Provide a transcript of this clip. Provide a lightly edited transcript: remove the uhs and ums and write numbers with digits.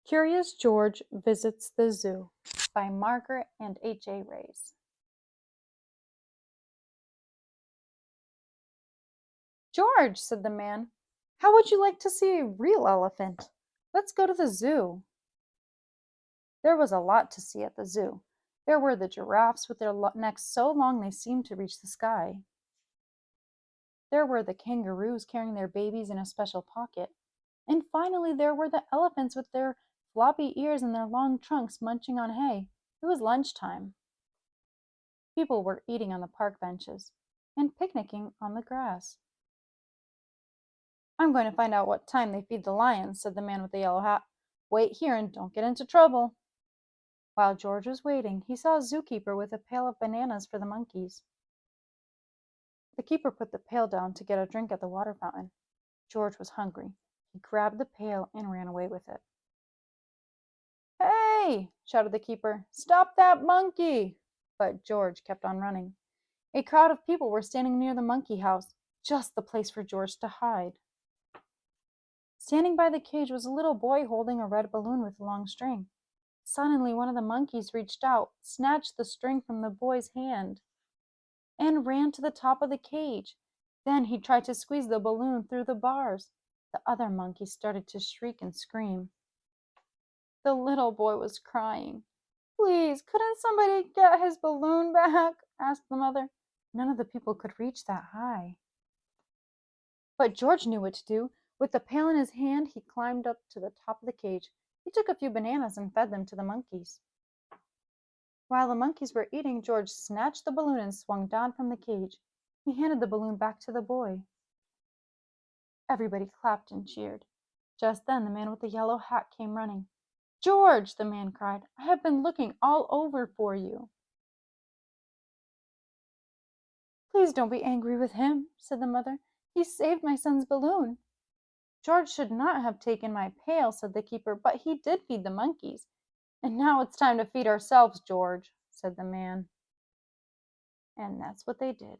Curious George Visits the Zoo by Margaret and H.A. Rays. George, said the man, how would you like to see a real elephant? Let's go to the zoo. There was a lot to see at the zoo. There were the giraffes with their necks so long they seemed to reach the sky. There were the kangaroos carrying their babies in a special pocket. And finally there were the elephants with their floppy ears and their long trunks munching on hay. It was lunchtime. People were eating on the park benches and picnicking on the grass. I'm going to find out what time they feed the lions, said the man with the yellow hat. Wait here and don't get into trouble. While George was waiting, he saw a zookeeper with a pail of bananas for the monkeys. The keeper put the pail down to get a drink at the water fountain. George was hungry. He grabbed the pail and ran away with it. Hey! Shouted the keeper. Stop that monkey! But George kept on running. A crowd of people were standing near the monkey house, just the place for George to hide. Standing by the cage was a little boy holding a red balloon with a long string. Suddenly, one of the monkeys reached out, snatched the string from the boy's hand, and ran to the top of the cage. Then he tried to squeeze the balloon through the bars. The other monkeys started to shriek and scream. The little boy was crying. Please, couldn't somebody get his balloon back? Asked the mother. None of the people could reach that high. But George knew what to do. With the pail in his hand, he climbed up to the top of the cage. He took a few bananas and fed them to the monkeys. While the monkeys were eating, George snatched the balloon and swung down from the cage. He handed the balloon back to the boy. Everybody clapped and cheered. Just then, the man with the yellow hat came running. George, the man cried, I have been looking all over for you. Please don't be angry with him, said the mother. He saved my son's balloon. George should not have taken my pail, said the keeper, but he did feed the monkeys. And now it's time to feed ourselves, George, said the man. And that's what they did.